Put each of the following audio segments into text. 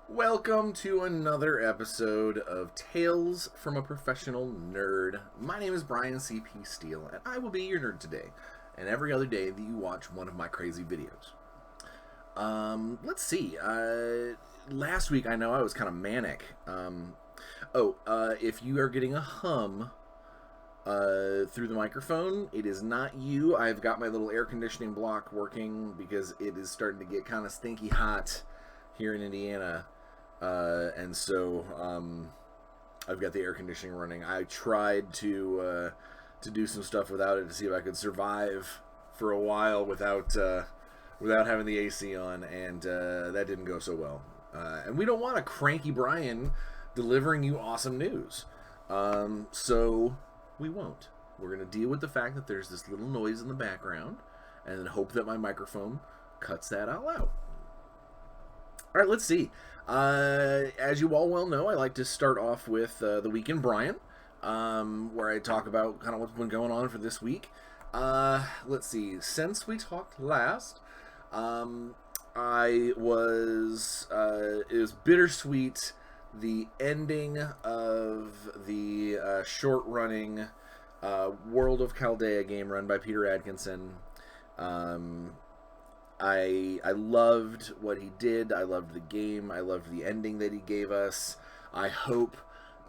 Welcome to another episode of Tales from a Professional Nerd. My name is Bryan C.P. Steele, and I will be your nerd today, and every other day that you watch one of my crazy videos. Let's see. Last week I know I was kind of manic. If you are getting a hum through the microphone, it is not you. I've got my little air conditioning block working because it is starting to get kind of stinky hot here in Indiana. I've got the air conditioning running. I tried to do some stuff without it to see if I could survive for a while without having the AC on, and that didn't go so well. And we don't want a cranky Bryan delivering you awesome news, so we won't. We're gonna deal with the fact that there's this little noise in the background, and then hope that my microphone cuts that all out. All right, let's see. As you all well know, I like to start off with the Week in Bryan, where I talk about kind of what's been going on for this week. Let's see. Since we talked last, it was bittersweet, the ending of the short-running World of Chaldea game run by Peter Adkinson. I loved what he did. I loved the game. I loved the ending that he gave us. I hope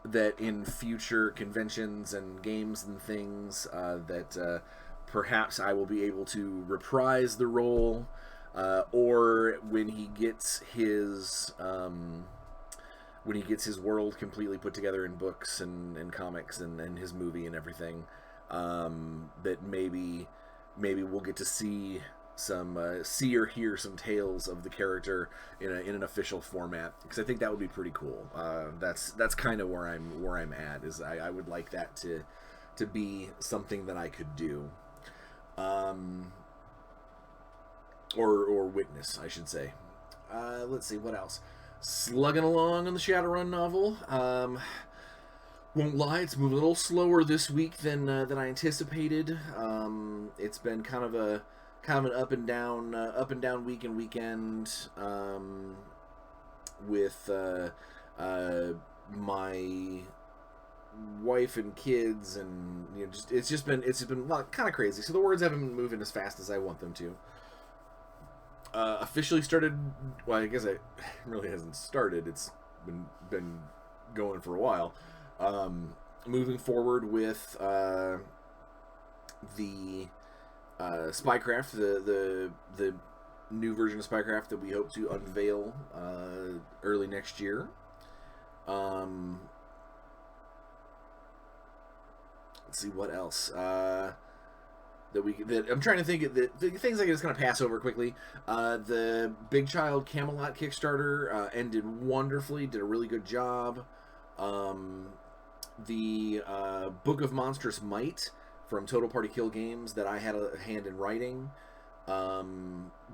that in future conventions and games and things that perhaps I will be able to reprise the role, or when he gets his world completely put together in books and comics and his movie and everything, that maybe we'll get to see or hear some tales of the character in an official format, because I think that would be pretty cool. That's kind of where I'm at. Is I would like that to be something that I could do, or witness, I should say. Let's see what else. Slugging along on the Shadowrun novel. Won't lie, it's moving a little slower this week than I anticipated. It's been kind of an up and down week and weekend, with my wife and kids, and it's just been kind of crazy. So the words haven't been moving as fast as I want them to. Officially started. Well, I guess it really hasn't started. It's been going for a while. Moving forward with the Spycraft, the new version of Spycraft that we hope to unveil early next year. Let's see what else. I'm trying to think of the things I can just kind of pass over quickly. The Big Child Camelot Kickstarter ended wonderfully. Did a really good job. The Book of Monstrous Might from Total Party Kill Games that I had a hand in writing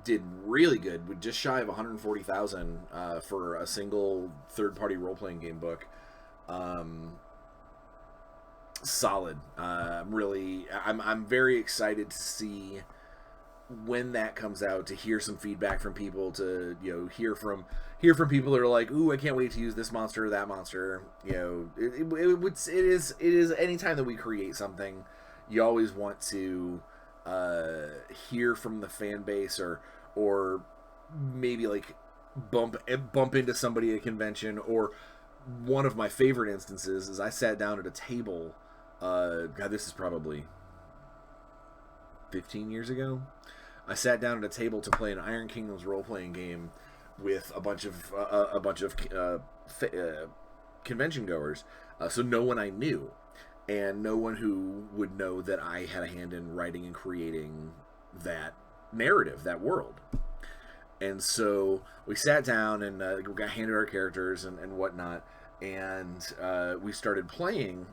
did really good. With just shy of 140,000 for a single third-party role-playing game book. Solid. I'm very excited to see when that comes out, to hear some feedback from people, to hear from people that are like, ooh, I can't wait to use this monster or that monster. It is anytime that we create something, you always want to hear from the fan base, or maybe like bump into somebody at a convention. Or one of my favorite instances is I sat down at a table. God, this is probably 15 years ago. I sat down at a table to play an Iron Kingdoms role-playing game with a bunch of convention goers. So no one I knew, and no one who would know that I had a hand in writing and creating that narrative, that world. And so we sat down and we got handed our characters and whatnot, and we started playing.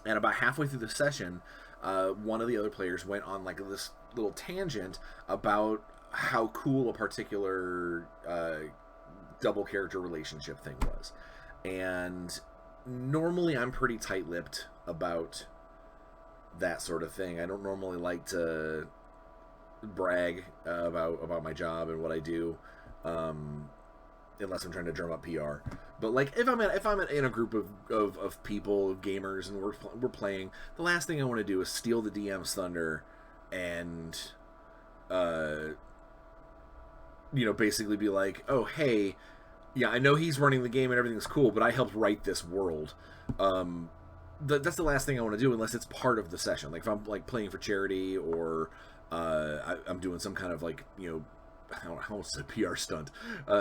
And about halfway through the session, one of the other players went on like this little tangent about how cool a particular double character relationship thing was. And normally I'm pretty tight-lipped about that sort of thing. I don't normally like to brag about my job and what I do. unless I'm trying to drum up PR. But like if I'm in a group of people, gamers, and we're playing, the last thing I want to do is steal the DM's thunder and basically be like, oh hey, yeah, I know he's running the game and everything's cool, but I helped write this world. That's the last thing I want to do unless it's part of the session. Like if I'm like playing for charity or I'm doing some kind of like I almost said PR stunt,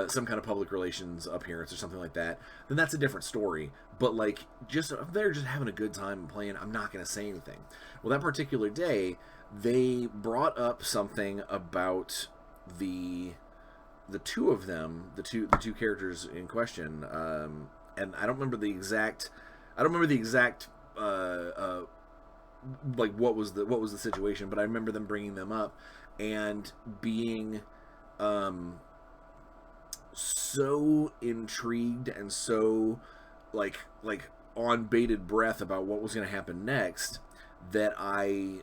some kind of public relations appearance or something like that, then that's a different story. But like just if they're just having a good time and playing, I'm not going to say anything. Well, that particular day, they brought up something about the two of them, the two characters in question, and I don't remember the exact like what was the situation, but I remember them bringing them up and being so intrigued and so like on bated breath about what was going to happen next that I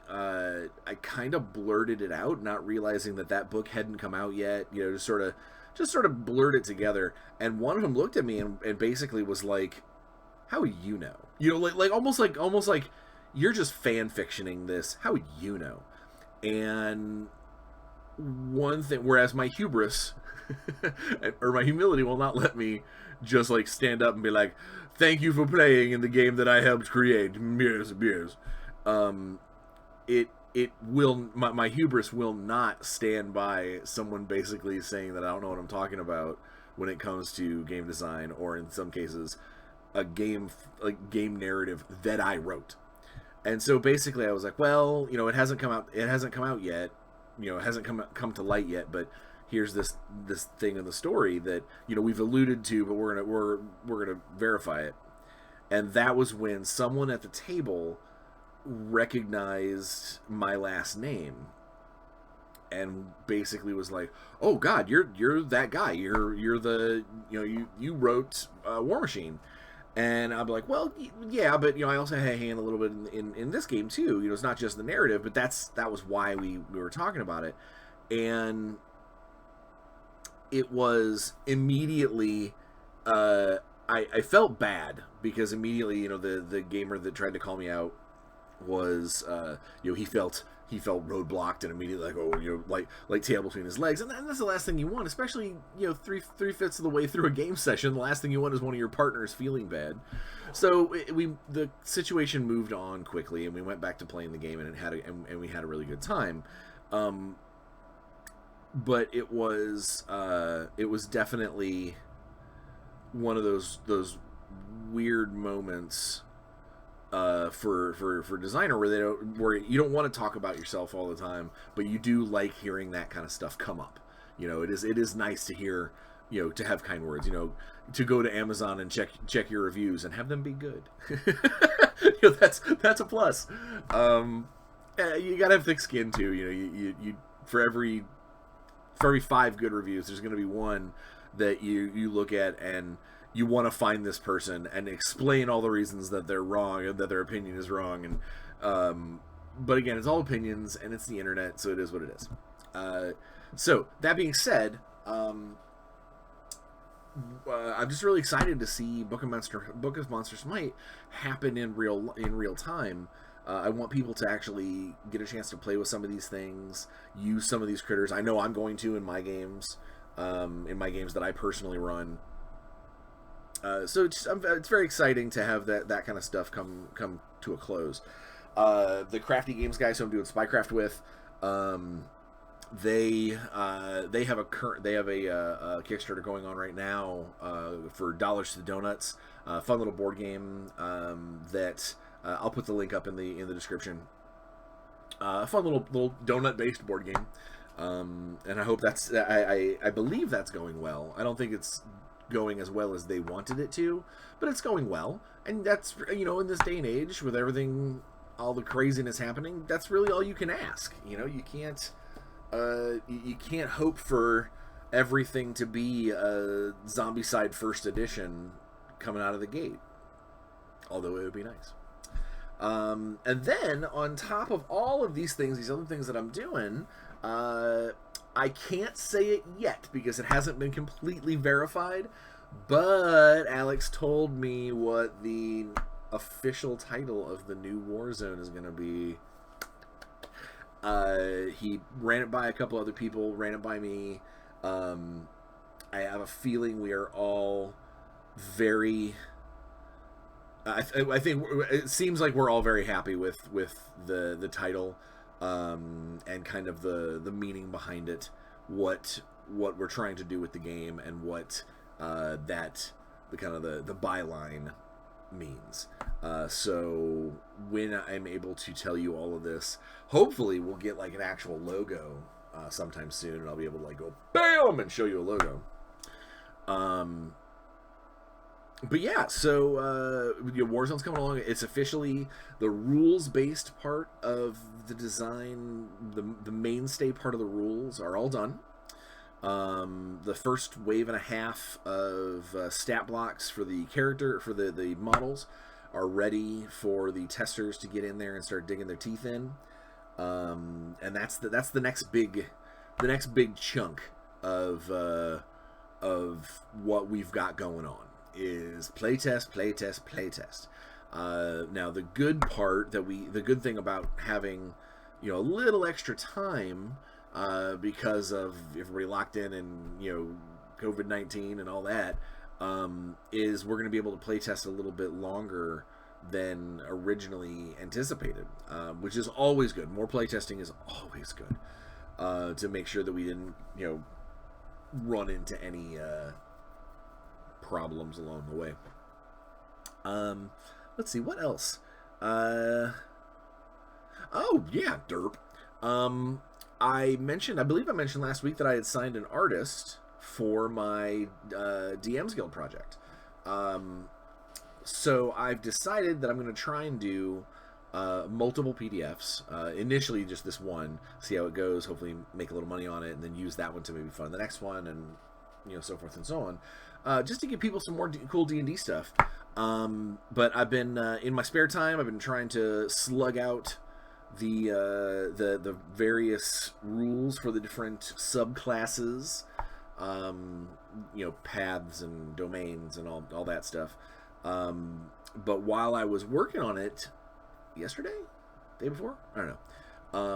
kind of blurted it out, not realizing that book hadn't come out yet. Just sort of blurred it together. And one of them looked at me and basically was like, "How would you know?" Like almost like you're just fan fictioning this. How would you know? And one thing, whereas my hubris or my humility will not let me just like stand up and be like, "Thank you for playing in the game that I helped create." Yes. It will, my hubris will not stand by someone basically saying that I don't know what I'm talking about when it comes to game design, or in some cases a game narrative that I wrote. And so basically I was like, well, it hasn't come out yet, it hasn't come to light yet, but here's this thing in the story that we've alluded to, but we're gonna verify it. And that was when someone at the table recognized my last name and basically was like, "Oh God, you're that guy. You're the you wrote War Machine." And I'm like, "Well, yeah, but I also had a hand a little bit in this game too. It's not just the narrative, but that was why we were talking about it." And it was immediately I felt bad because immediately the gamer that tried to call me out was he felt roadblocked and immediately like tail between his legs, and that's the last thing you want, especially three-fifths of the way through a game session. The last thing you want is one of your partners feeling bad. So the situation moved on quickly, and we went back to playing the game, and we had a really good time. But it was definitely one of those weird moments for designer where you don't want to talk about yourself all the time, but you do like hearing that kind of stuff come up. It is nice to hear, to have kind words, to go to Amazon and check your reviews and have them be good. That's a plus. You gotta have thick skin too. You for every 5 good reviews, there's going to be one that you look at and you want to find this person and explain all the reasons that they're wrong and that their opinion is wrong. And but again, it's all opinions and it's the internet, so it is what it is. So that being said, I'm just really excited to see Book of Monster Smite happen in real time. I want people to actually get a chance to play with some of these things, use some of these critters. I know I'm going to in my games that I personally run. So it's very exciting to have that kind of stuff come to a close. The Crafty Games guys who I'm doing Spycraft with, they have a Kickstarter going on right now for Dollars to Donuts, fun little board game that I'll put the link up in the description. A fun little donut based board game, and I hope I believe that's going well. I don't think it's going as well as they wanted it to, but it's going well, and that's in this day and age with everything, all the craziness happening, that's really all you can ask. You can't hope for everything to be a Zombicide first edition coming out of the gate, although it would be nice. And then on top of all of these things, these other things that I'm doing, I can't say it yet because it hasn't been completely verified, but Alex told me what the official title of the new Warzone is going to be. He ran it by a couple other people, ran it by me. I have a feeling we are all very... I think it seems like we're all very happy with the title, and kind of the meaning behind it, what we're trying to do with the game, and what that the kind of the byline means. So when I'm able to tell you all of this, hopefully we'll get like an actual logo sometime soon, and I'll be able to like go BAM and show you a logo. But yeah, so Warzone's coming along. It's officially the rules-based part of the design. The mainstay part of the rules are all done. The first wave and a half of stat blocks for the character, for the models, are ready for the testers to get in there and start digging their teeth in. And that's the next big chunk of what we've got going on. Is playtest. Now the good thing about having a little extra time, because of everybody locked in and COVID-19 and all that, is we're going to be able to playtest a little bit longer than originally anticipated, which is always good. More playtesting is always good, to make sure that we didn't run into any problems along the way. Let's see, what else? Oh yeah, derp. I believe I mentioned last week that I had signed an artist for my DM's Guild project. So I've decided that I'm going to try and do multiple PDFs. Initially just this one, see how it goes, hopefully make a little money on it, and then use that one to maybe fund the next one, and so forth and so on. Just to give people some more cool D&D stuff. But I've been in my spare time, I've been trying to slug out the various rules for the different subclasses, paths and domains and all that stuff. But while I was working on it yesterday, day before, I don't know.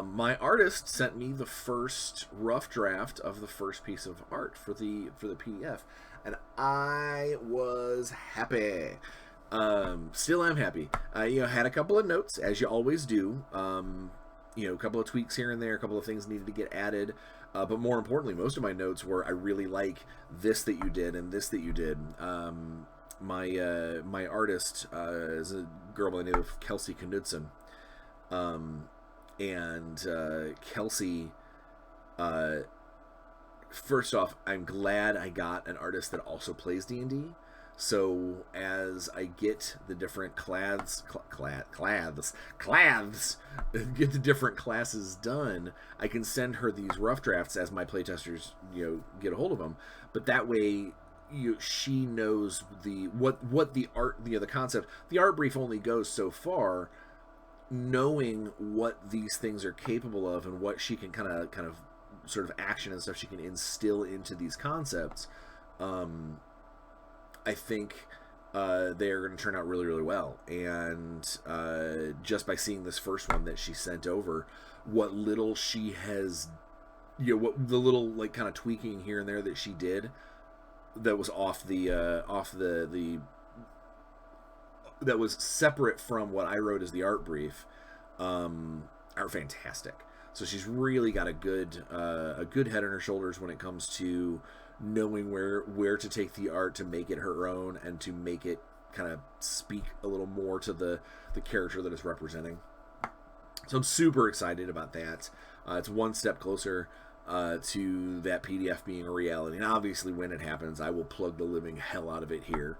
My artist sent me the first rough draft of the first piece of art for the PDF, and I was happy. Still am happy. Had a couple of notes, as you always do. A couple of tweaks here and there, a couple of things needed to get added. But more importantly, most of my notes were, I really like this that you did and this that you did. My artist is a girl by the name of Kelsey Knudsen. Kelsey, first off, I'm glad I got an artist that also plays D&D. So as I get the different get the different classes done, I can send her these rough drafts as my playtesters, get a hold of them. But that way, she knows what the art, the concept. The art brief only goes so far. Knowing what these things are capable of and what she can kind of sort of action and stuff she can instill into these concepts, I think they're going to turn out really, really well. And just by seeing this first one that she sent over, what little she has, what the little kind of tweaking here and there that she did, that was that was separate from what I wrote as the art brief, are fantastic. So she's really got a good head on her shoulders when it comes to knowing where to take the art to make it her own and to make it kind of speak a little more to the character that it's representing. So I'm super excited about that. It's one step closer to that PDF being a reality. And obviously when it happens, I will plug the living hell out of it here.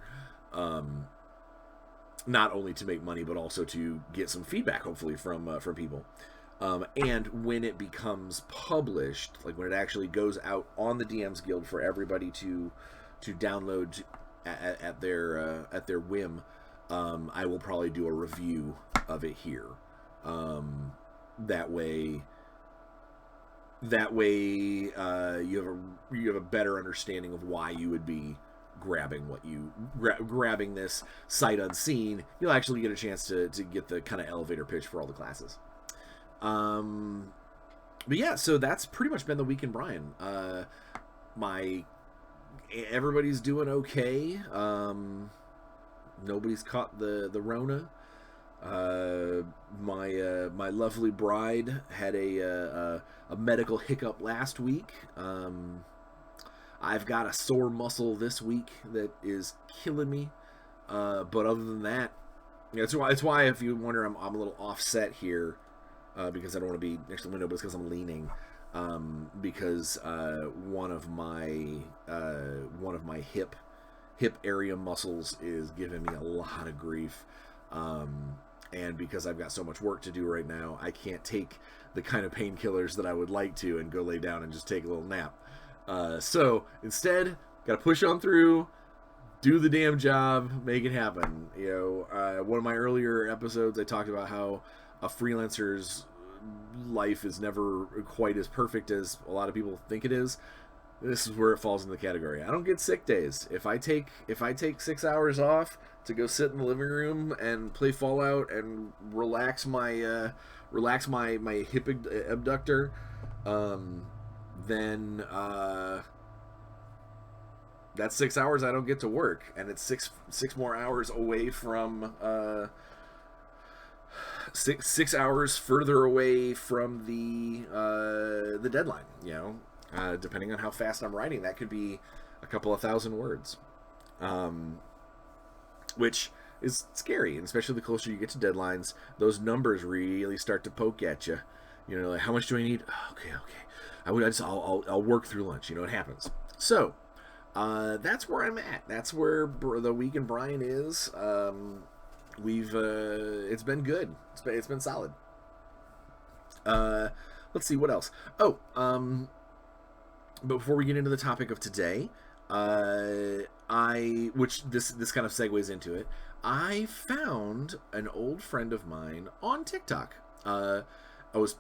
Not only to make money, but also to get some feedback, hopefully, from people. And when it becomes published, like when it actually goes out on the DM's Guild for everybody to download at their whim, I will probably do a review of it here. That way, that way you have a better understanding of why you would be grabbing grabbing this sight unseen. You'll actually get a chance to get the kind of elevator pitch for all the classes. But yeah, so that's pretty much been the week in Bryan. Everybody's doing okay. Nobody's caught the Rona. My lovely bride had a medical hiccup last week. I've got a sore muscle this week that is killing me. But other than that, it's why if you wonder, I'm a little offset here, because I don't want to be next to the window, but it's because I'm leaning. Because one of my hip area muscles is giving me a lot of grief. And because I've got so much work to do right now, I can't take the kind of painkillers that I would like to and go lay down and just take a little nap. So instead, got to push on through, do the damn job, make it happen. One of my earlier episodes, I talked about how a freelancer's life is never quite as perfect as a lot of people think it is. This is where it falls in the category. I don't get sick days. If I take 6 hours off to go sit in the living room and play Fallout and relax my hip abductor, then that's 6 hours I don't get to work, and it's six more hours away from six hours further away from the deadline. Depending on how fast I'm writing, that could be a couple of thousand words, which is scary, and especially the closer you get to deadlines, those numbers really start to poke at you. Like, how much do I need? Okay. I'll work through lunch. It happens. So that's where I'm at. That's where the week in Bryan is. It's been good. It's been solid. Let's see what else. Before we get into the topic of today, which this kind of segues into it, I found an old friend of mine on TikTok. I was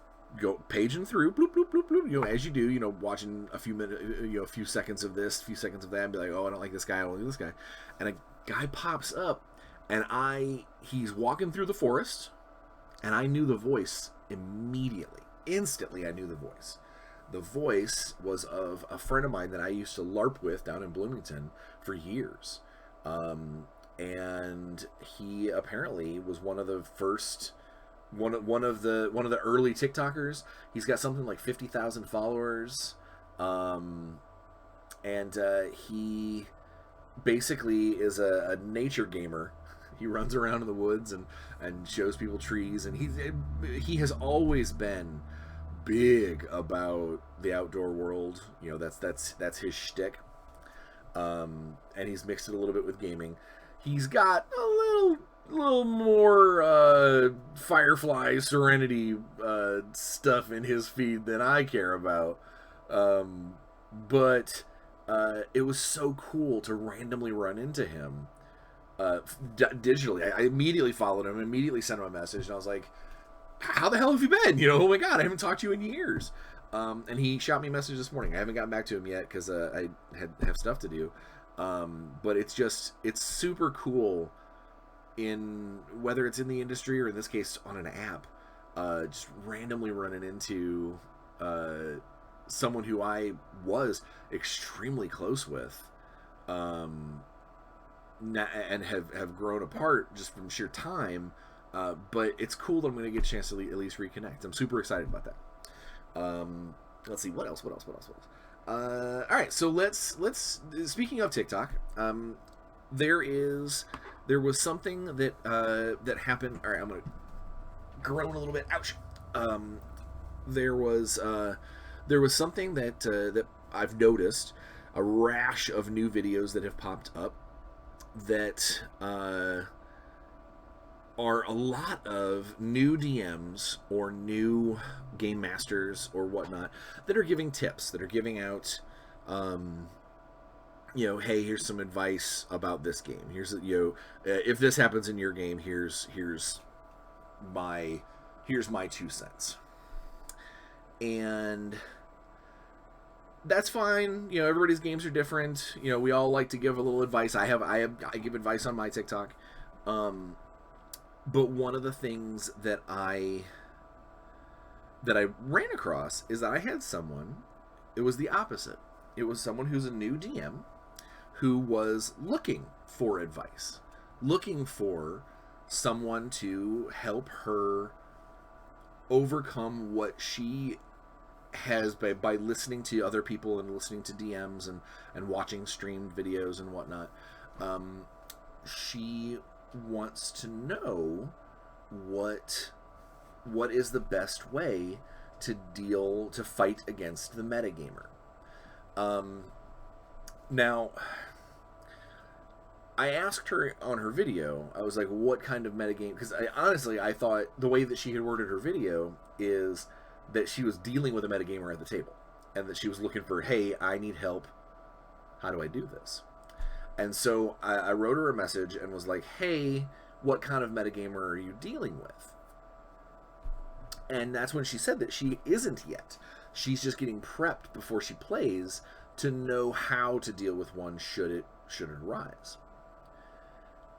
paging through, bloop bloop bloop bloop, as you do, watching a few minutes, a few seconds of this, a few seconds of that, and be like, oh, I don't like this guy, I don't like this guy, and a guy pops up, and he's walking through the forest, and I knew the voice immediately, instantly. I knew the voice. The voice was of a friend of mine that I used to LARP with down in Bloomington for years. And he apparently was one of the first, one of the early TikTokers. He's got something like 50,000 followers. And he basically is a nature gamer. He runs around in the woods and shows people trees, and he has always been big about the outdoor world. That's his shtick. And he's mixed it a little bit with gaming. He's got a little more Firefly Serenity stuff in his feed than I care about. But it was so cool to randomly run into him digitally. I immediately followed him, immediately sent him a message, and I was like, how the hell have you been? Oh my god, I haven't talked to you in years. And he shot me a message this morning. I haven't gotten back to him yet because I have stuff to do. But it's super cool, in whether it's in the industry or in this case on an app, just randomly running into someone who I was extremely close with, and have grown apart just from sheer time. But it's cool that I'm going to get a chance to at least reconnect. I'm super excited about that. Let's see, what else? All right, so let's speaking of TikTok, there was something that happened. All right, I'm going to groan a little bit. Ouch. There was something that I've noticed, a rash of new videos that have popped up that are a lot of new DMs or new game masters or whatnot that are giving tips, that are giving out, hey, here's some advice about this game. Here's, if this happens in your game, here's my 2 cents. And that's fine. You know, everybody's games are different. You know, we all like to give a little advice. I give advice on my TikTok. But one of the things that I ran across is that I had someone. It was the opposite. It was someone who's a new DM who was looking for advice, looking for someone to help her overcome what she has by listening to other people and listening to DMs and watching streamed videos and whatnot. She wants to know what is the best way to fight against the metagamer. Now, I asked her on her video, I was like, what kind of metagame? Because I thought the way that she had worded her video is that she was dealing with a metagamer at the table. And that she was looking for, hey, I need help. How do I do this? And so I wrote her a message and was like, hey, what kind of metagamer are you dealing with? And that's when she said that she isn't yet. She's just getting prepped before she plays to know how to deal with one should it arise.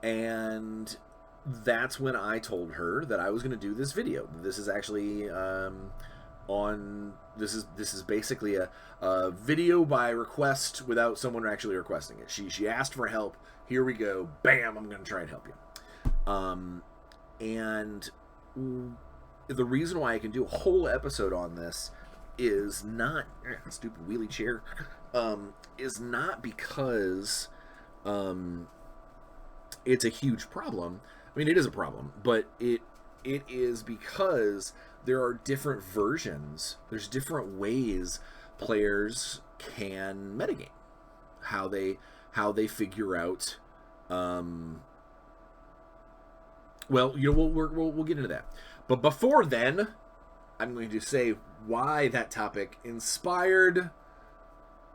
And that's when I told her that I was going to do this video. This is actually this is basically a video by request without someone actually requesting it. She asked for help. Here we go. Bam! I'm going to try and help you. And the reason why I can do a whole episode on this is not stupid wheelie chair. Is not because it's a huge problem. I mean, it is a problem, but it is because there are different versions. There's different ways players can metagame. How they figure out. Well, you know, we'll get into that. But before then, I'm going to say why that topic inspired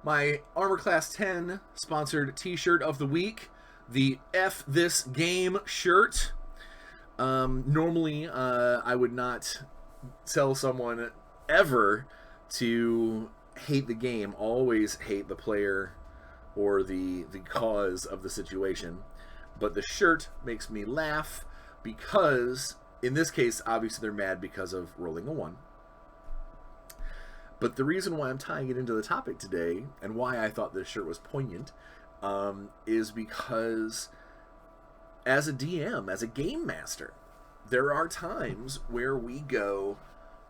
my Armor Class 10 sponsored t-shirt of the week, the F This Game shirt. Normally, I would not tell someone ever to hate the game, always hate the player or the cause of the situation. But the shirt makes me laugh because, in this case, obviously they're mad because of rolling a 1. But the reason why I'm tying it into the topic today, and why I thought this shirt was poignant, is because as a DM, as a game master, there are times where we go,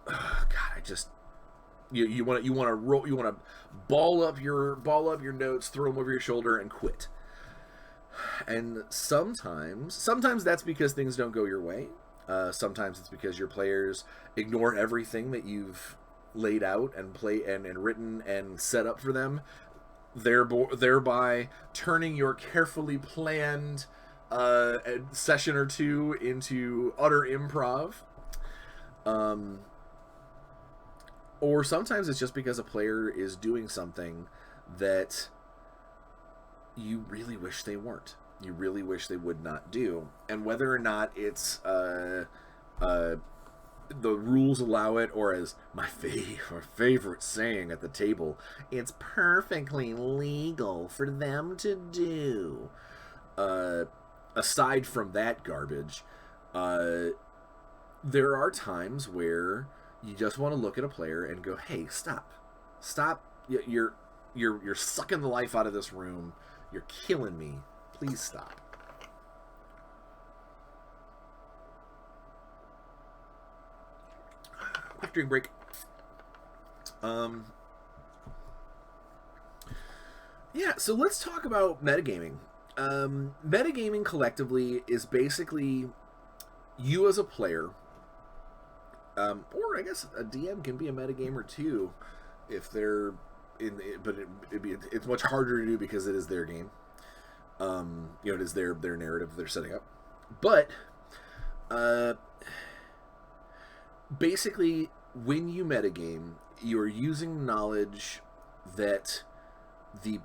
oh, God, I just you want to ball up your notes, throw them over your shoulder, and quit. And sometimes that's because things don't go your way. Sometimes it's because your players ignore everything that you've laid out and written and set up for them, thereby turning your carefully planned session or two into utter improv. Or sometimes it's just because a player is doing something that you really wish they weren't. You really wish they would not do. And whether or not it's the rules allow it, or as my favorite saying at the table, it's perfectly legal for them to do. Aside from that garbage, there are times where you just want to look at a player and go, "Hey, stop! You're sucking the life out of this room. You're killing me. Please stop." Quick drink break. Yeah, so let's talk about metagaming. Metagaming collectively is basically you as a player, or I guess a DM can be a metagamer too, if they're in. But it's much harder to do because it is their game. It is their narrative they're setting up. But basically, when you metagame, you are using knowledge that the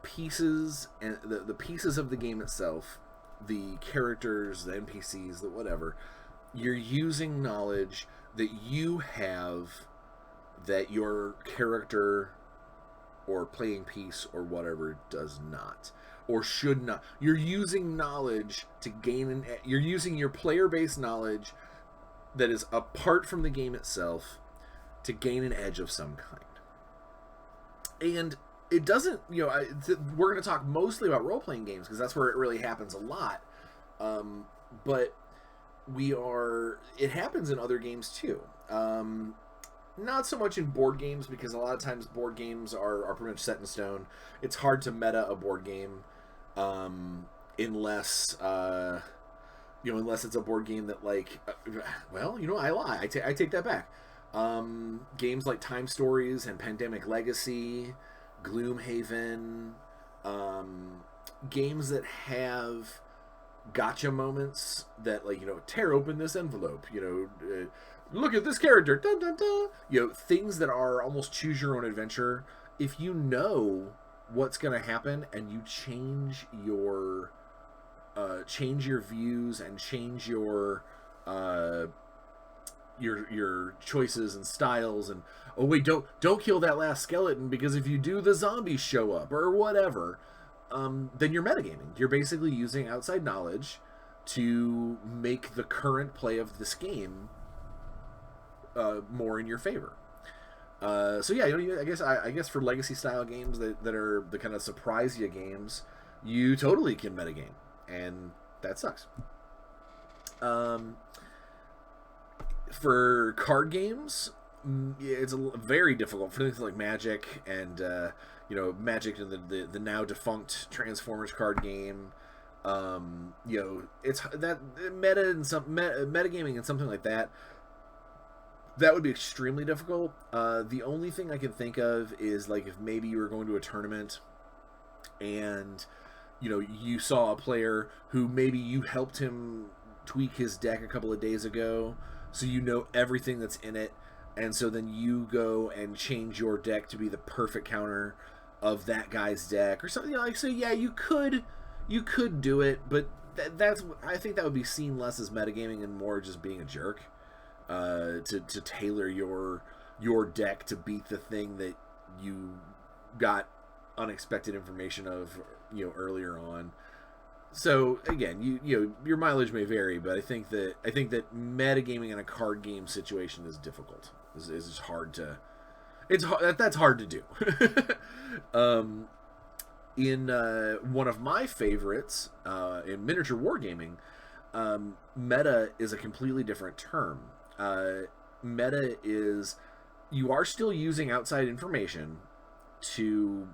pieces and the pieces of the game itself, the characters, the NPCs, the whatever, you're using knowledge that you have that your character or playing piece or whatever does not, or should not. You're using knowledge to gain you're using your player-based knowledge that is apart from the game itself to gain an edge of some kind. And it doesn't, we're going to talk mostly about role-playing games because that's where it really happens a lot. But it happens in other games too. Not so much in board games, because a lot of times board games are pretty much set in stone. It's hard to meta a board game unless it's a board game that I lie. I take that back. Games like Time Stories and Pandemic Legacy, Gloomhaven, games that have gotcha moments that, tear open this envelope, look at this character, dun, dun, dun. Things that are almost choose your own adventure. If you know what's going to happen and you change your views and change your choices and styles, and oh wait, don't kill that last skeleton, because if you do, the zombies show up or whatever, then you're metagaming. You're basically using outside knowledge to make the current play of this game more in your favor. So yeah, I guess for legacy style games that are the kind of surprise you games, you totally can metagame, and that sucks. For card games, it's very difficult for things like Magic and Magic and the now defunct Transformers card game. It's that metagaming and something like that. That would be extremely difficult. The only thing I can think of is if maybe you were going to a tournament and you saw a player who maybe you helped him tweak his deck a couple of days ago, so everything that's in it, and so then you go and change your deck to be the perfect counter of that guy's deck or something so yeah, you could do it, but I think that would be seen less as metagaming and more just being a jerk. To tailor your deck to beat the thing that you got unexpected information of earlier on. So again, your mileage may vary, but I think that metagaming in a card game situation is difficult. Is hard to. That's hard to do. In one of my favorites, in miniature wargaming, meta is a completely different term. Meta is, you are still using outside information to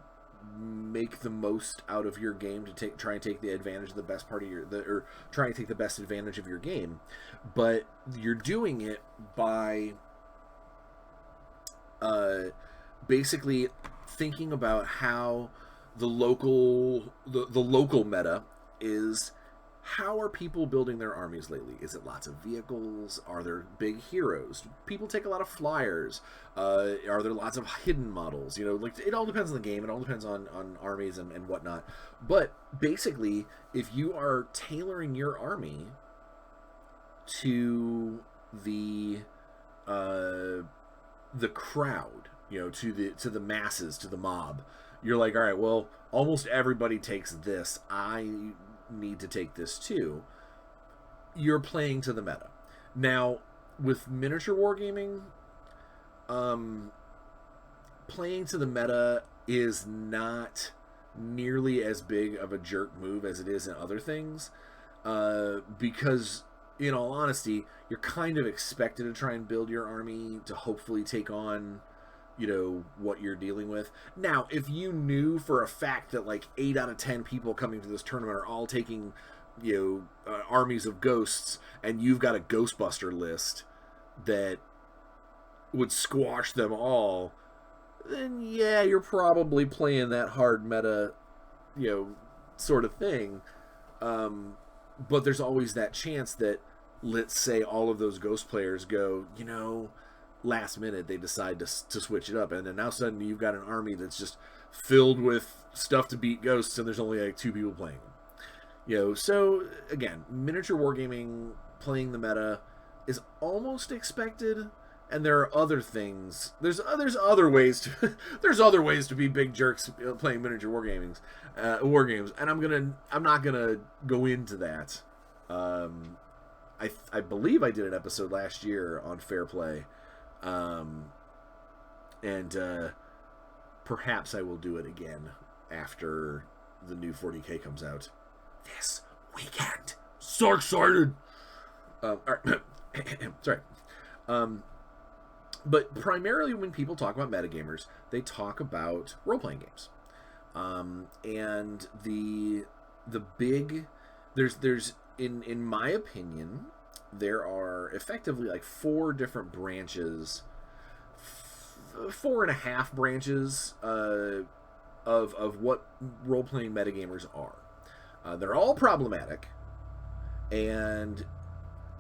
make the most out of your game, to try and take the advantage of the best part of or try and take the best advantage of your game, but you're doing it by basically thinking about how the local meta is. How are people building their armies lately? Is it lots of vehicles? Are there big heroes? Do people take a lot of flyers? Are there lots of hidden models? It all depends on the game. It all depends on armies and whatnot. But basically, if you are tailoring your army to the crowd, to the masses, to the mob, you're like, all right, well, almost everybody takes this. I need to take this too. You're playing to the meta. Now, with miniature wargaming, playing to the meta is not nearly as big of a jerk move as it is in other things, because in all honesty, you're kind of expected to try and build your army to hopefully take on what you're dealing with. Now, if you knew for a fact that 8 out of 10 people coming to this tournament are all taking armies of ghosts, and you've got a Ghostbuster list that would squash them all, then yeah, you're probably playing that hard meta sort of thing. But there's always that chance that, let's say all of those ghost players go, last minute they decide to switch it up, and then now suddenly you've got an army that's just filled with stuff to beat ghosts, and there's only 2 people playing them. So again, miniature wargaming, playing the meta is almost expected, And there are other things. There's other ways to there's other ways to be big jerks playing miniature war games, and I'm not gonna go into that. I believe I did an episode last year on fair play, and perhaps I will do it again after the new 40K comes out this weekend. So excited! Sorry. But primarily when people talk about metagamers, they talk about role-playing games. And the big... There's in my opinion, there are effectively like 4 different branches, 4.5 branches of what role-playing metagamers are. They're all problematic, and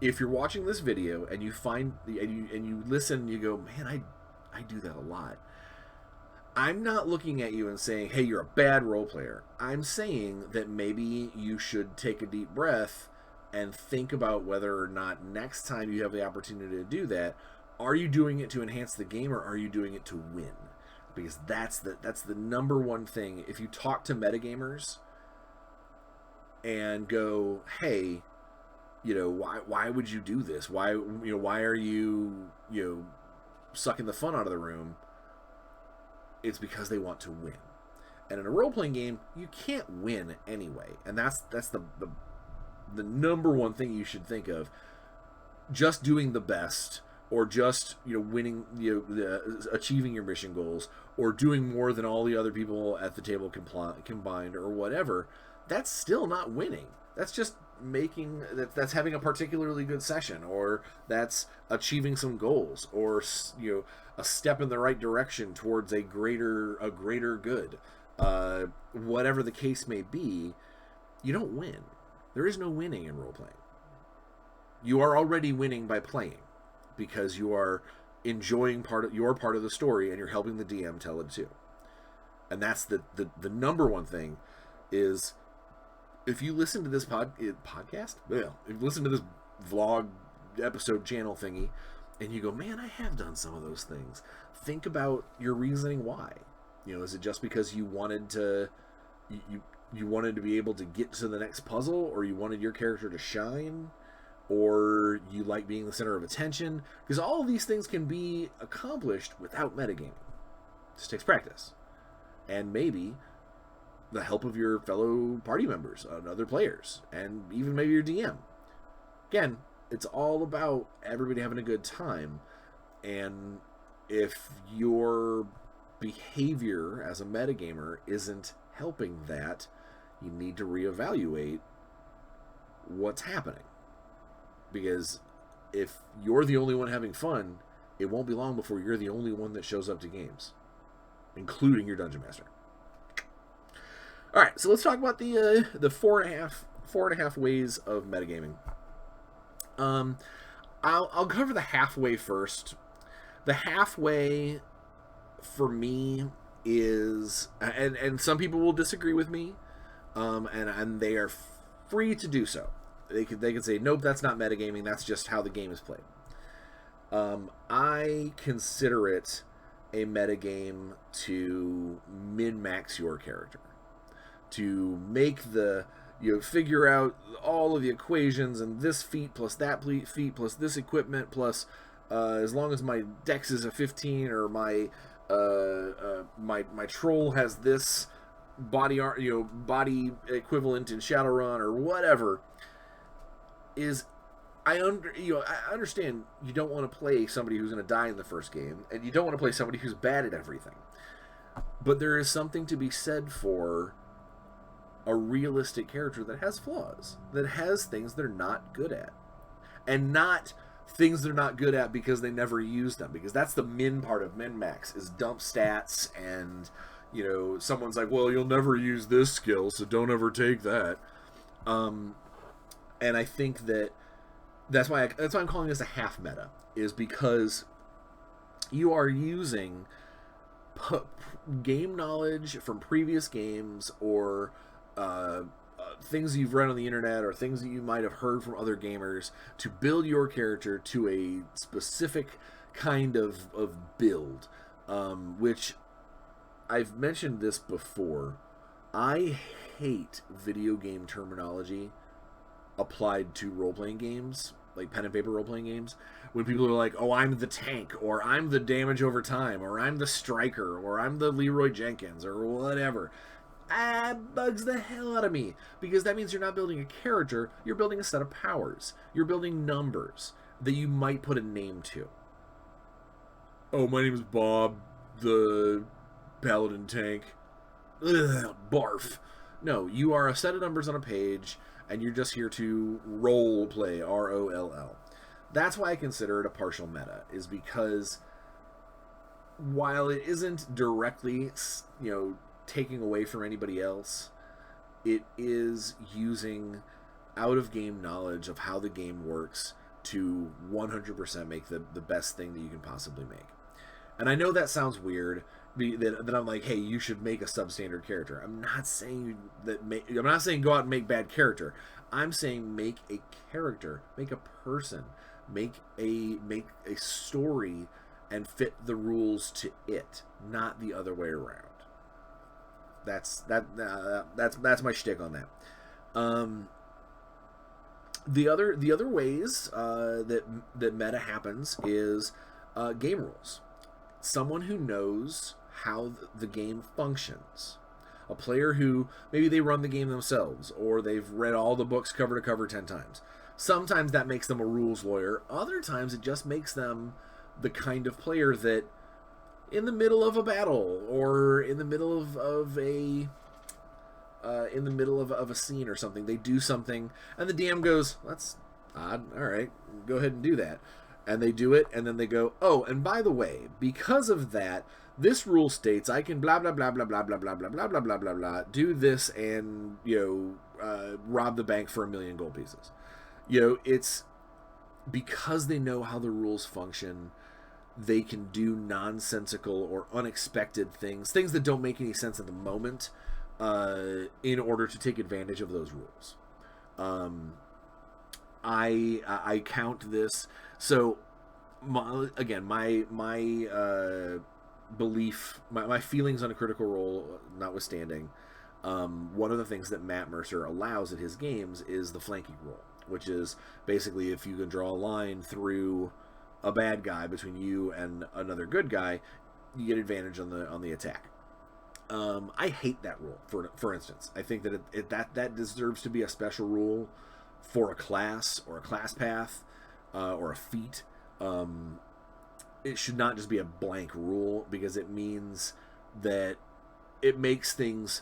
if you're watching this video and you find and you listen and you go, man, I do that a lot, I'm not looking at you and saying, hey, you're a bad role player. I'm saying that maybe you should take a deep breath and think about whether or not next time you have the opportunity to do that, are you doing it to enhance the game or are you doing it to win? Because that's the number one thing. If you talk to metagamers and go, hey, why would you do this? Why are you sucking the fun out of the room? It's because they want to win. And in a role-playing game, you can't win anyway. And that's the number one thing you should think of. Just doing the best, or just winning, achieving your mission goals, or doing more than all the other people at the table combined, or whatever. That's still not winning. That's just that's having a particularly good session, or that's achieving some goals, or a step in the right direction towards a greater good. Whatever the case may be, you don't win. There is no winning in role playing. You are already winning by playing, because you are enjoying your part of the story and you're helping the DM tell it too. And that's the number one thing is, if you listen to this podcast, well, if you listen to this vlog episode channel thingy, and you go, man, I have done some of those things, think about your reasoning why. Is it just because you wanted to you wanted to be able to get to the next puzzle, or you wanted your character to shine, or you like being the center of attention? Because all of these things can be accomplished without metagaming. It just takes practice. And maybe the help of your fellow party members and other players, and even maybe your DM. Again, it's all about everybody having a good time, and if your behavior as a metagamer isn't helping that, you need to reevaluate what's happening. Because if you're the only one having fun, it won't be long before you're the only one that shows up to games, including your dungeon master. All right, so let's talk about the four and a half ways of metagaming. I'll cover the halfway first. The halfway for me is, and some people will disagree with me, and they are free to do so. They could say, nope, that's not metagaming. That's just how the game is played. I consider it a metagame to min-max your character, to make figure out all of the equations, and this feat plus that feat plus this equipment plus as long as my dex is a 15, or my troll has this body equivalent in Shadowrun, or whatever. I understand you don't want to play somebody who's going to die in the first game, and you don't want to play somebody who's bad at everything. But there is something to be said for a realistic character that has flaws, that has things they're not good at. And not things they're not good at because they never use them, because that's the min part of min-max, is dump stats, and someone's like, well, you'll never use this skill, so don't ever take that. And I think that's why I'm calling this a half meta, is because you are using game knowledge from previous games, or things you've read on the internet, or things that you might have heard from other gamers, to build your character to a specific kind of build, which I've mentioned this before. I hate video game terminology applied to role-playing games, like pen and paper role-playing games, when people are like, oh, I'm the tank, or I'm the damage over time, or I'm the striker, or I'm the Leroy Jenkins, or whatever. Bugs the hell out of me, because that means you're not building a character, you're building a set of powers. You're building numbers that you might put a name to. Oh, my name is Bob, the Paladin tank. Ugh, barf. No, you are a set of numbers on a page, and you're just here to role play, ROLL. That's why I consider it a partial meta, is because while it isn't directly, taking away from anybody else, it is using out-of-game knowledge of how the game works to 100% make the best thing that you can possibly make. And I know that sounds weird, that I'm like, hey, you should make a substandard character. I'm not saying go out and make bad character. I'm saying make a character, make a person, make a story, and fit the rules to it, not the other way around. That's my shtick on that. The other ways that meta happens is game rules. Someone who knows how the game functions. A player who maybe they run the game themselves, or they've read all the books cover to cover 10 times. Sometimes that makes them a rules lawyer. Other times it just makes them the kind of player that in the middle of a battle, or in the middle of a scene or something, they do something and the DM goes, that's odd, all right, go ahead and do that. And they do it, and then they go, oh, and by the way, because of that, this rule states I can blah blah blah blah blah blah blah blah blah blah blah blah blah do this and rob the bank for 1 million gold pieces. It's because they know how the rules function. They can do nonsensical or unexpected things that don't make any sense at the moment, in order to take advantage of those rules. I count this. So, my belief, my feelings on a Critical Role notwithstanding, one of the things that Matt Mercer allows at his games is the flanking rule, which is basically if you can draw a line through a bad guy between you and another good guy, you get advantage on the attack. I hate that rule. For instance, I think that that deserves to be a special rule for a class or a class path, or a feat. It should not just be a blank rule, because it means that it makes things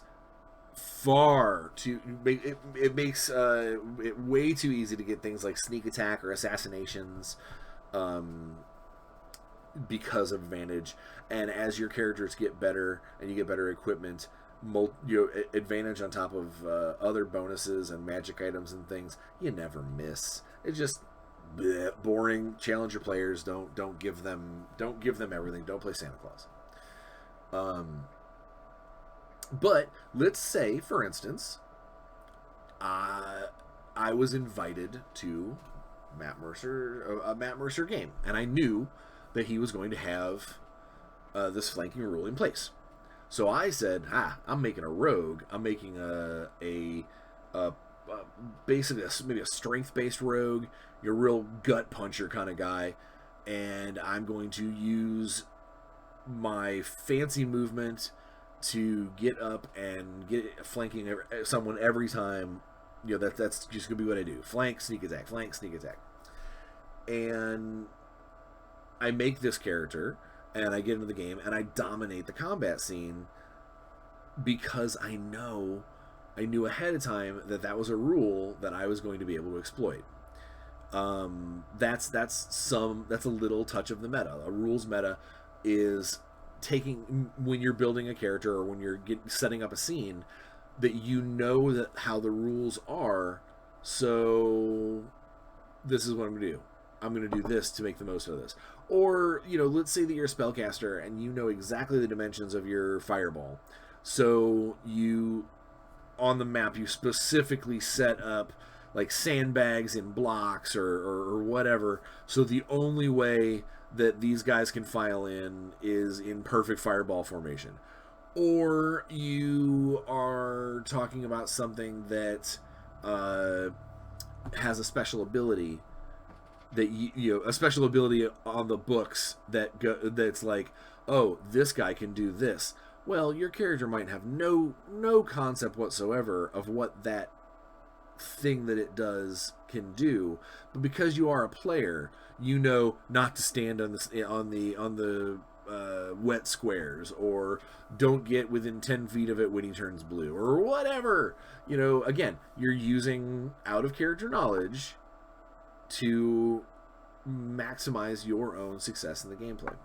it makes it way too easy to get things like sneak attack or assassinations, because of advantage. And as your characters get better and you get better equipment, advantage on top of other bonuses and magic items and things, you never miss. It's just boring. Challenge your players. Don't give them everything. Don't play Santa Claus. But let's say, for instance, I was invited to a Matt Mercer game, and I knew that he was going to have this flanking rule in place. So I said, I'm making a rogue. I'm making basically maybe a strength-based rogue, your real gut puncher kind of guy, and I'm going to use my fancy movement to get up and get flanking someone every time. That's just gonna be what I do: flank, sneak attack, flank, sneak attack. And I make this character, and I get into the game, and I dominate the combat scene because I knew ahead of time that was a rule that I was going to be able to exploit. That's a little touch of the meta. A rules meta is taking, when you're building a character or when you're setting up a scene, that that how the rules are. So this is what I'm going to do. I'm going to do this to make the most of this. Or, let's say that you're a spellcaster and you know exactly the dimensions of your fireball. So on the map, you specifically set up like sandbags in blocks or whatever. So the only way that these guys can file in is in perfect fireball formation. Or you are talking about something that has a special ability that a special ability on the books that's like, oh, this guy can do this. Well, your character might have no concept whatsoever of what that thing that it does can do, but because you are a player, you know not to stand on the wet squares, or don't get within 10 feet of it when he turns blue, or whatever. Again, you're using out of character knowledge to maximize your own success in the gameplay.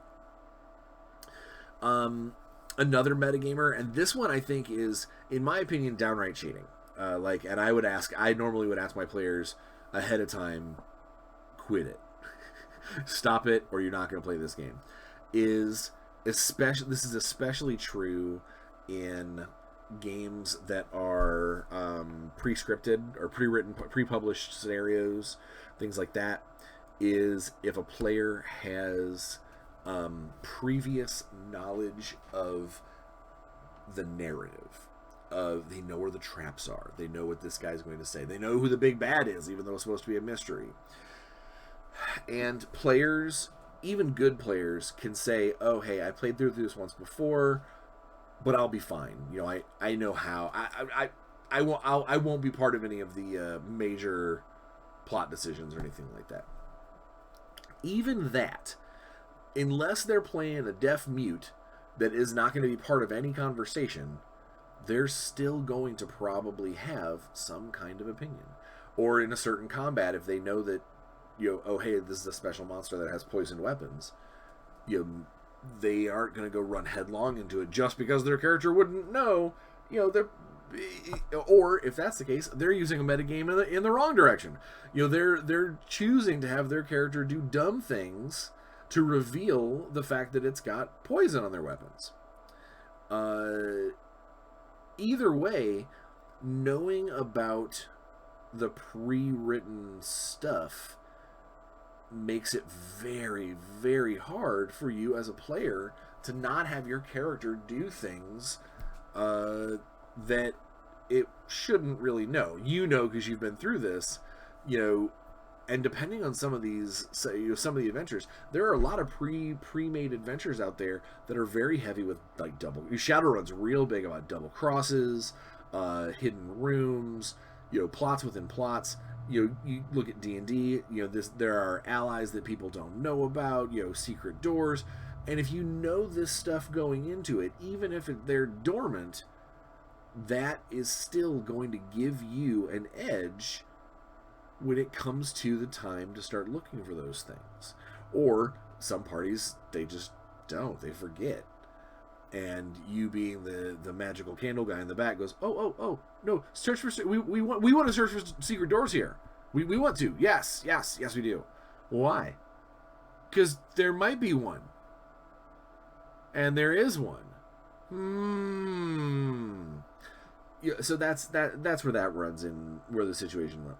Another metagamer, and this one I think is, in my opinion, downright cheating. And I normally would ask my players ahead of time, quit it. Stop it, or you're not going to play this game. This is especially true in games that are pre-scripted or pre-written, pre-published scenarios, things like that. Is if a player has previous knowledge of the narrative. They know where the traps are. They know what this guy's going to say. They know who the big bad is, even though it's supposed to be a mystery. And players, even good players, can say, oh, hey, I played through this once before, but I'll be fine. I know how. I won't be part of any of the major plot decisions or anything like that. Even that, unless they're playing a deaf mute that is not going to be part of any conversation, they're still going to probably have some kind of opinion. Or in a certain combat, if they know that, oh, hey, this is a special monster that has poisoned weapons, they aren't going to go run headlong into it just because their character wouldn't know. Or if that's the case, they're using a metagame in the wrong direction. They're choosing to have their character do dumb things to reveal the fact that it's got poison on their weapons. Either way, knowing about the pre-written stuff makes it very, very hard for you as a player to not have your character do things that it shouldn't really know. Because you've been through this, and depending on some of these, some of the adventures, there are a lot of pre-made adventures out there that are very heavy with like Shadowrun's real big about double crosses, hidden rooms, plots within plots. You look at D&D, there are allies that people don't know about, secret doors, and if you know this stuff going into it, even if they're dormant, that is still going to give you an edge when it comes to the time to start looking for those things. Or some parties, they just don't. They forget. And you being the magical candle guy in the back goes, oh, no, search for... We want to search for secret doors here. We want to. Yes, we do. Why? Because there might be one. And there is one. Yeah, so that's where that runs in, where the situation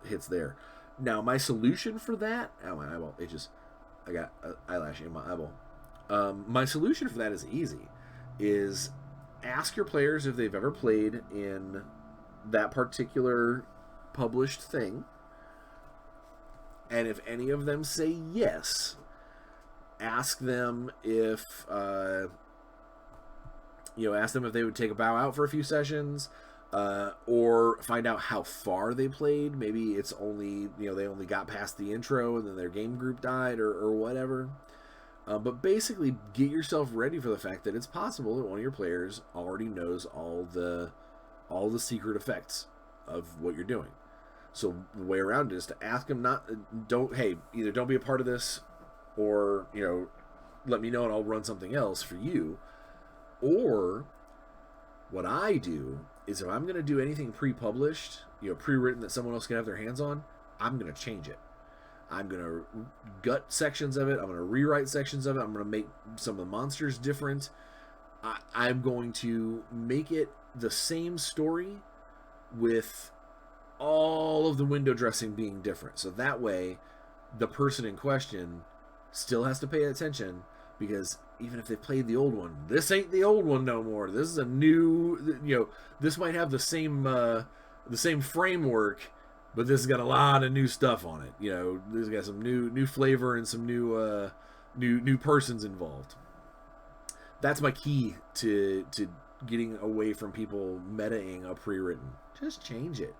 hits there. Now, my solution for that... Oh, my eyeball. I got an eyelash in my eyeball. My solution for that is easy. Is ask your players if they've ever played in that particular published thing. And if any of them say yes, ask them if... ask them if they would take a bow out for a few sessions, or find out how far they played. Maybe it's only, they only got past the intro and then their game group died, or whatever. But basically, get yourself ready for the fact that it's possible that one of your players already knows all the secret effects of what you're doing. So the way around it is to ask them either don't be a part of this, or, let me know and I'll run something else for you. Or what I do is, if I'm going to do anything pre-published, pre-written that someone else can have their hands on, I'm going to change it. I'm going to gut sections of it. I'm going to rewrite sections of it. I'm going to make some of the monsters different. I'm going to make it the same story with all of the window dressing being different. So that way, the person in question still has to pay attention, because even if they played the old one, this ain't the old one no more. This is a new, this might have the same framework, but this has got a lot of new stuff on it. This has got some new flavor and some new persons involved. That's my key to getting away from people metaing a pre-written. Just change it.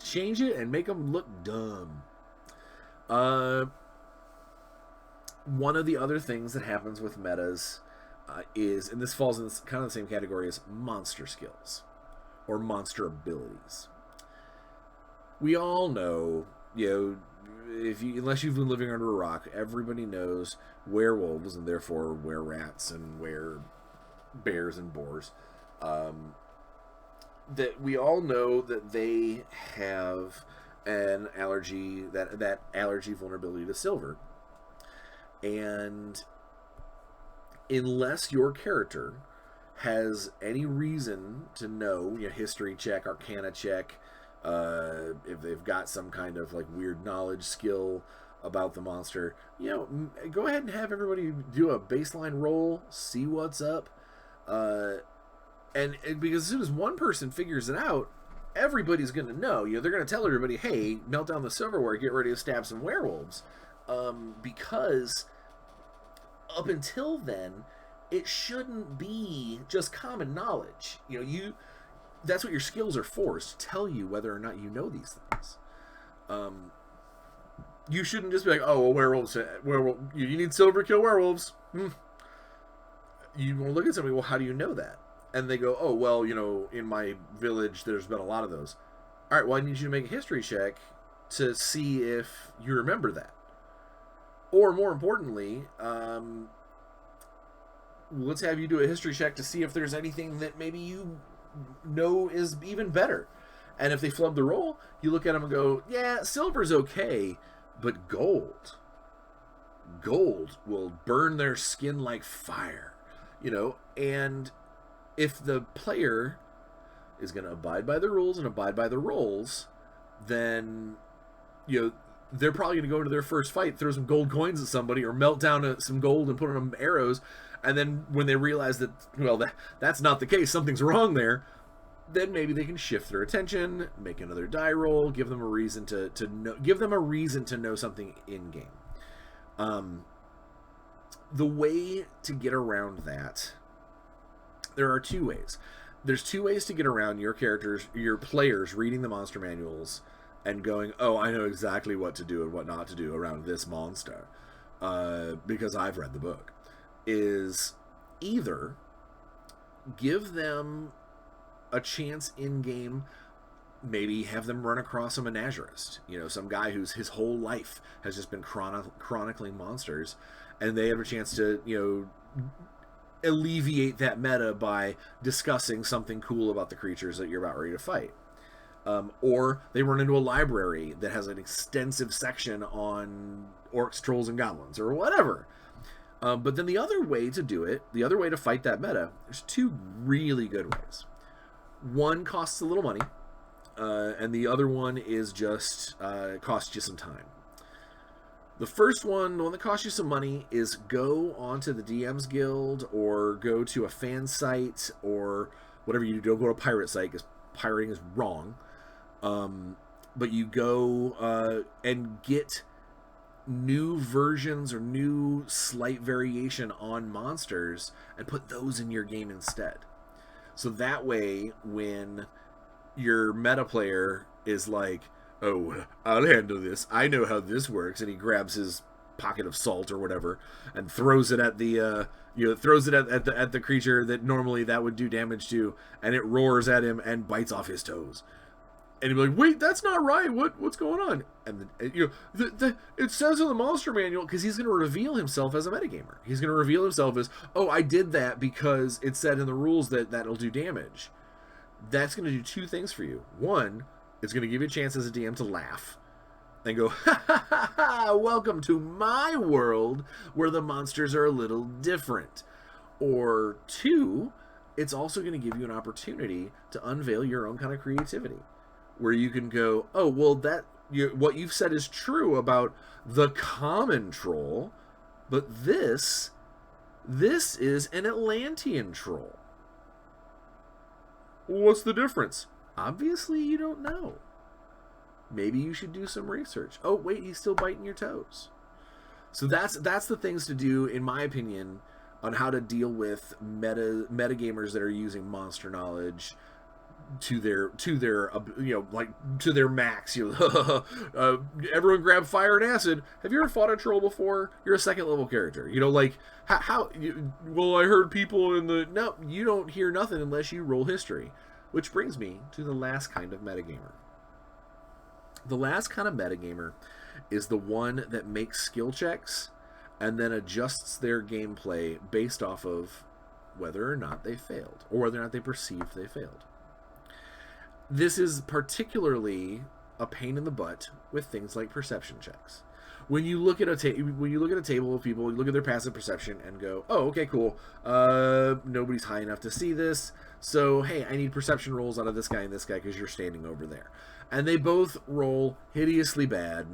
Change it and make them look dumb. One of the other things that happens with metas is, and this falls in this, kind of the same category as monster skills or monster abilities. We all know, unless you've been living under a rock, everybody knows werewolves and therefore were-rats and were-bears and boars. That we all know that they have an allergy, that allergy vulnerability to silver. And unless your character has any reason to know, history check, arcana check, if they've got some kind of like weird knowledge skill about the monster, go ahead and have everybody do a baseline roll, see what's up, and because as soon as one person figures it out, everybody's going to know. They're going to tell everybody, hey, melt down the silverware, get ready to stab some werewolves. Because up until then, it shouldn't be just common knowledge. That's what your skills are for, is to tell you whether or not you know these things. You shouldn't just be like, oh, well, werewolves, you need silver to kill werewolves. You want to look at somebody, well, how do you know that? And they go, oh, well, in my village, there's been a lot of those. All right, well, I need you to make a history check to see if you remember that. Or more importantly, let's have you do a history check to see if there's anything that maybe you know is even better. And if they flub the roll, you look at them and go, yeah, silver's okay, but gold will burn their skin like fire. And if the player is going to abide by the rules and abide by the rolls, then, they're probably going to go into their first fight, throw some gold coins at somebody, or melt down some gold and put on them arrows. And then when they realize that, well, that's not the case, something's wrong there, then maybe they can shift their attention, make another die roll, give them a reason to know something in game. The way to get around that, there are two ways. There's two ways to get around your players reading the monster manuals and going, oh, I know exactly what to do and what not to do around this monster, because I've read the book. Is either give them a chance in game, maybe have them run across a menagerist, some guy who's his whole life has just been chronicling monsters, and they have a chance to alleviate that meta by discussing something cool about the creatures that you're about ready to fight. Or they run into a library that has an extensive section on orcs, trolls, and goblins, or whatever. But then the other way to do it, the other way to fight that meta, there's two really good ways. One costs a little money, and the other one is just costs you some time. The first one, the one that costs you some money, is go onto the DM's Guild or go to a fan site or whatever you do. Don't go to a pirate site, because pirating is wrong. But you go and get new versions or new slight variation on monsters and put those in your game instead. So that way, when your meta player is like, oh, I'll handle this, I know how this works, and he grabs his pocket of salt or whatever and throws it at the at the creature that normally that would do damage to, and it roars at him and bites off his toes. And he'd be like, wait, that's not right. What's going on? And it says in the monster manual, because he's going to reveal himself as a metagamer. He's going to reveal himself as, oh, I did that because it said in the rules that that'll do damage. That's going to do two things for you. One, it's going to give you a chance as a DM to laugh and go, ha ha ha ha, welcome to my world where the monsters are a little different. Or two, it's also going to give you an opportunity to unveil your own kind of creativity, where you can go, oh, well, what you've said is true about the common troll, But this is an Atlantean troll. What's the difference? Obviously, you don't know. Maybe you should do some research. Oh, wait, he's still biting your toes. So that's the things to do, in my opinion, on how to deal with metagamers that are using monster knowledge to their to their max. Everyone grab fire and acid. Have you ever fought a troll before? You're a second level character. Well, I heard people in the... No, you don't hear nothing unless you roll history. Which brings me to the last kind of metagamer. The last kind of metagamer is the one that makes skill checks and then adjusts their gameplay based off of whether or not they failed, or whether or not they perceived they failed. This is particularly a pain in the butt with things like perception checks. When you look at a table of people, you look at their passive perception and go, "Oh, okay, cool. Nobody's high enough to see this. So, hey, I need perception rolls out of this guy and this guy because you're standing over there." And they both roll hideously bad.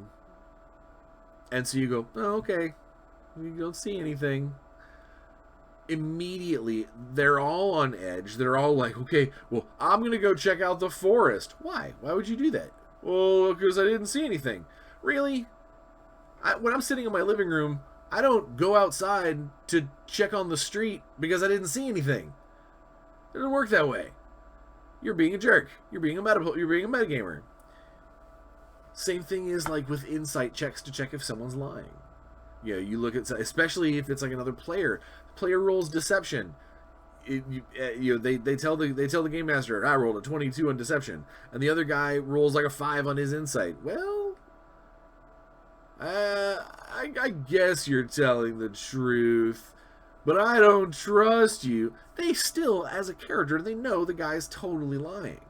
And so you go, "Oh, okay. You don't see anything." Immediately, they're all on edge. They're all like, "Okay, well, I'm going to go check out the forest." Why? Why would you do that? Well, because I didn't see anything. Really? When I'm sitting in my living room, I don't go outside to check on the street because I didn't see anything. It doesn't work that way. You're being a jerk. You're being a metagamer. Same thing is like with insight checks to check if someone's lying. You look at, especially if it's like another player. Player rolls deception. They tell the game master, "I rolled a 22 on deception," and the other guy rolls like a 5 on his insight. Well, I guess you're telling the truth, but I don't trust you. They still, as a character, they know the guy's totally lying.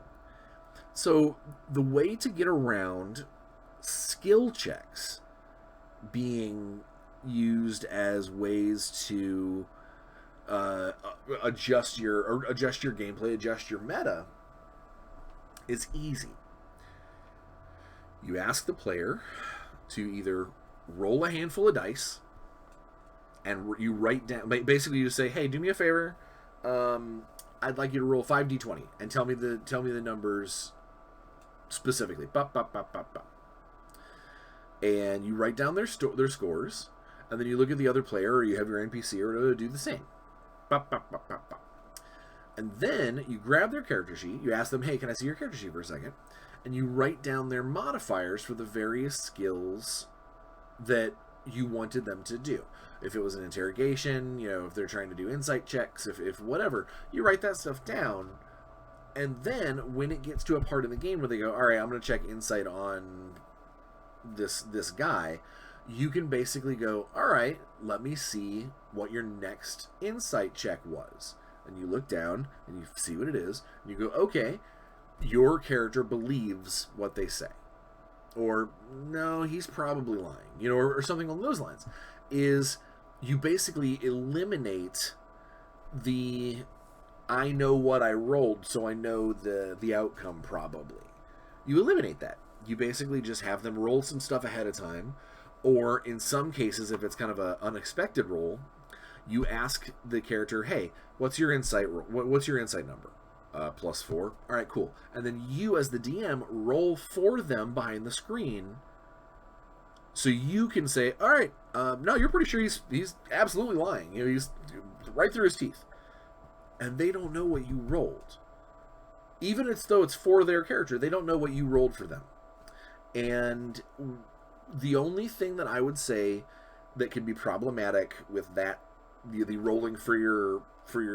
So the way to get around skill checks being used as ways to adjust your gameplay, adjust your meta, is easy. You ask the player to either roll a handful of dice, and you write down, basically you say, "Hey, do me a favor, I'd like you to roll 5d20 and tell me the numbers specifically." And you write down their scores, and then you look at the other player, or you have your NPC or do the same. And then you grab their character sheet, you ask them, "Hey, can I see your character sheet for a second?" And you write down their modifiers for the various skills that you wanted them to do. If it was an interrogation, if they're trying to do insight checks, if whatever, you write that stuff down. And then when it gets to a part of the game where they go, "All right, I'm going to check insight on this guy," you can basically go, "All right, let me see what your next insight check was." And you look down and you see what it is, and you go, "Okay, your character believes what they say," or "No, he's probably lying," or something along those lines. Is you basically eliminate the "I know what I rolled, so I know the outcome probably." You eliminate that. You basically just have them roll some stuff ahead of time, or in some cases, if it's kind of an unexpected roll, you ask the character, "Hey, what's your insight number?" +4. All right, cool. And then you, as the DM, roll for them behind the screen, so you can say, "All right, no, you're pretty sure he's absolutely lying. He's right through his teeth," and they don't know what you rolled. Even though it's for their character, they don't know what you rolled for them. And the only thing that I would say that can be problematic with that, the rolling for your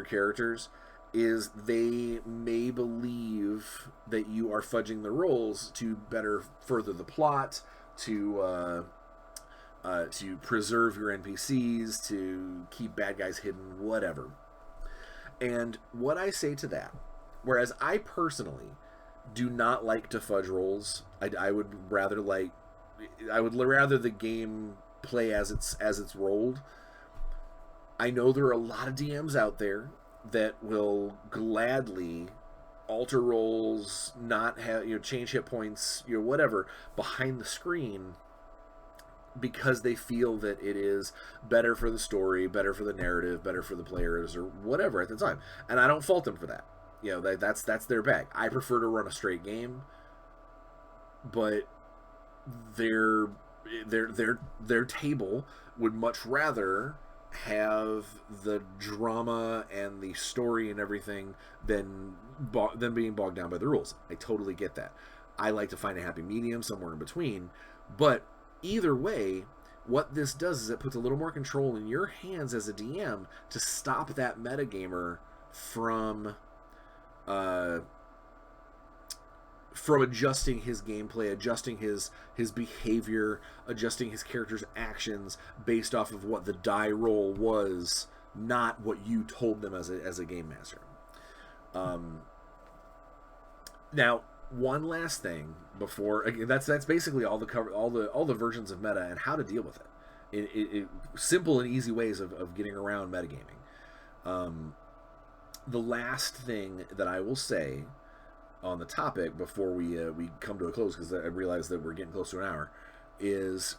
characters, is they may believe that you are fudging the rolls to better further the plot, to preserve your NPCs, to keep bad guys hidden, whatever. And what I say to that, whereas I personally do not like to fudge rolls, I would rather the game play as it's rolled. I know there are a lot of DMs out there that will gladly alter rolls, not have change hit points, whatever, behind the screen, because they feel that it is better for the story, better for the narrative, better for the players, or whatever at the time. And I don't fault them for that. You know, that's their bag. I prefer to run a straight game, but their their table would much rather have the drama and the story and everything than being bogged down by the rules. I totally get that. I like to find a happy medium somewhere in between, but either way, what this does is it puts a little more control in your hands as a DM to stop that metagamer from adjusting his gameplay, adjusting his behavior, adjusting his character's actions based off of what the die roll was, not what you told them as a game master. Now, one last thing before, again, that's basically all the versions of meta and how to deal with it. Simple and easy ways of getting around metagaming. The last thing that I will say on the topic before we come to a close, because I realize that we're getting close to an hour, is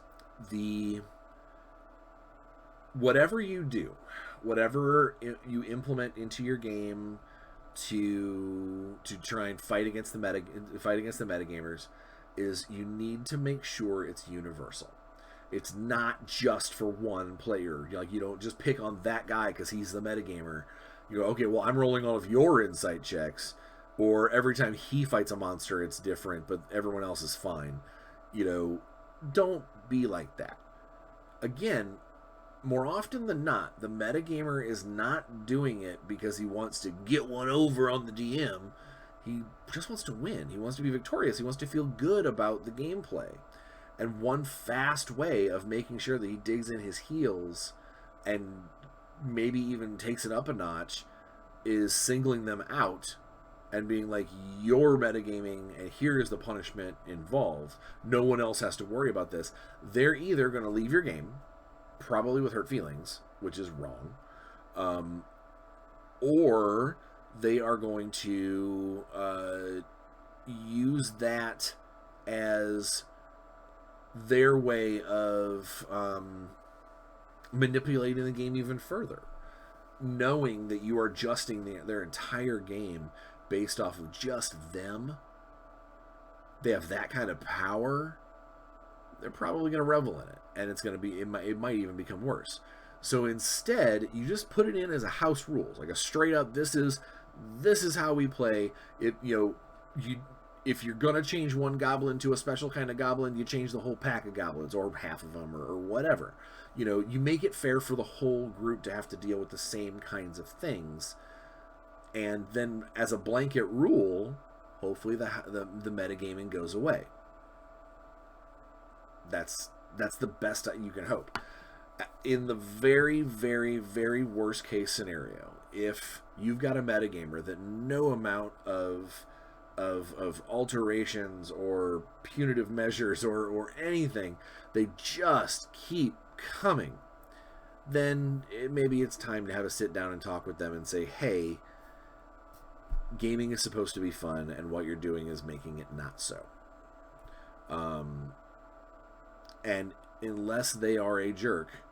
whatever you do, whatever you implement into your game to try and fight against the metagamers, is you need to make sure it's universal. It's not just for one player. You don't just pick on that guy because he's the metagamer. You go, okay, well, I'm rolling all of your insight checks, or every time he fights a monster, it's different, but everyone else is fine. Don't be like that. Again, more often than not, the metagamer is not doing it because he wants to get one over on the DM. He just wants to win. He wants to be victorious. He wants to feel good about the gameplay. And one fast way of making sure that he digs in his heels and maybe even takes it up a notch is singling them out and being like, you're metagaming and here's the punishment involved. No one else has to worry about this. They're either going to leave your game, probably with hurt feelings, which is wrong, or they are going to use that as their way of manipulating the game even further, knowing that you are adjusting their entire game based off of just them. They have that kind of power. They're probably going to revel in it, and it's going to be, it might even become worse. So instead, you just put it in as a house rules, like a straight up, this is how we play it. If you're going to change one goblin to a special kind of goblin, you change the whole pack of goblins, or half of them, or whatever. You make it fair for the whole group to have to deal with the same kinds of things. And then, as a blanket rule, hopefully the metagaming goes away. That's the best you can hope. In the very, very, very worst case scenario, if you've got a metagamer that no amount of alterations or punitive measures or anything, they just keep coming, then maybe it's time to have a sit down and talk with them and say, hey, gaming is supposed to be fun, and what you're doing is making it not so. And unless they are a jerk,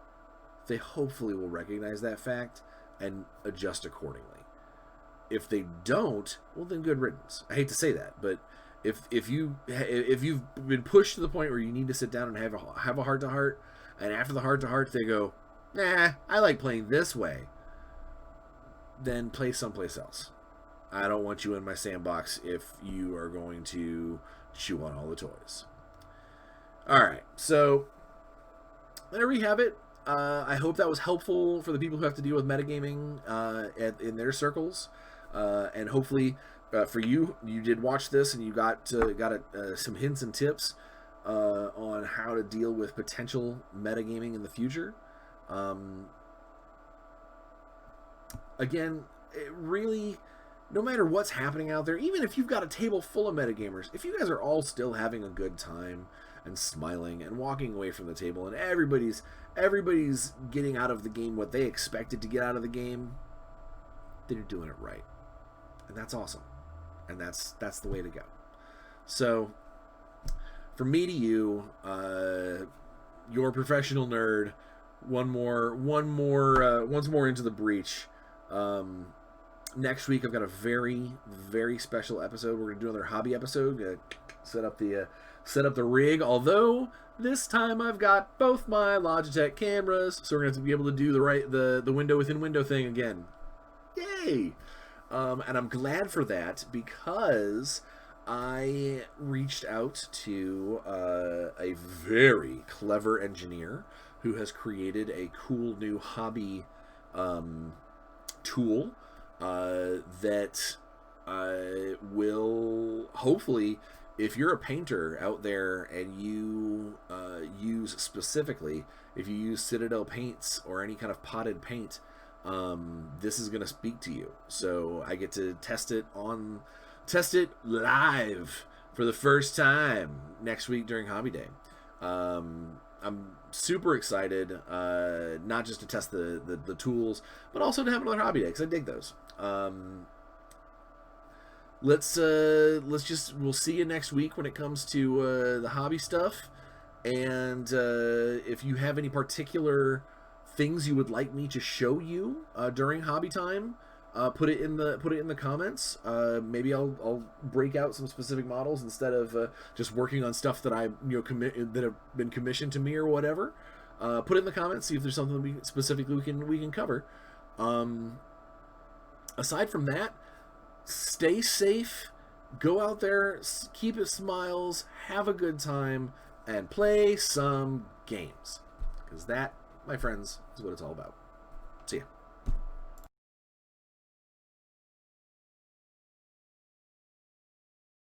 they hopefully will recognize that fact and adjust accordingly. If they don't, well, then good riddance. I hate to say that, but if you've been pushed to the point where you need to sit down and have a heart to heart, and after the heart to heart they go, nah, I like playing this way, then play someplace else. I don't want you in my sandbox if you are going to chew on all the toys. Alright, so there we have it. I hope that was helpful for the people who have to deal with metagaming in their circles. And hopefully for you did watch this and you got some hints and tips on how to deal with potential metagaming in the future. Again, it really, no matter what's happening out there, even if you've got a table full of metagamers, if you guys are all still having a good time and smiling and walking away from the table and everybody's getting out of the game what they expected to get out of the game, then you're doing it right. And that's awesome. And that's the way to go. So from me to you, your professional nerd. Once more into the breach. Next week I've got a very, very special episode. We're gonna do another hobby episode. Gonna set up the rig. Although this time I've got both my Logitech cameras, so we're gonna have to be able to do the window within window thing again. Yay! And I'm glad for that because I reached out to a very clever engineer who has created a cool new hobby tool that will hopefully, if you're a painter out there and you use specifically, if you use Citadel paints or any kind of potted paint, this is going to speak to you. So I get to test it live for the first time next week during Hobby Day. I'm super excited, not just to test the tools, but also to have another Hobby Day because I dig those. We'll see you next week when it comes to the hobby stuff, and if you have any particular things you would like me to show you during hobby time, put it in the comments. Maybe I'll break out some specific models instead of just working on stuff that that have been commissioned to me or whatever. Put it in the comments. See if there's something we can cover. Aside from that, stay safe. Go out there, keep it smiles, have a good time, and play some games. Because that, my friends, is what it's all about.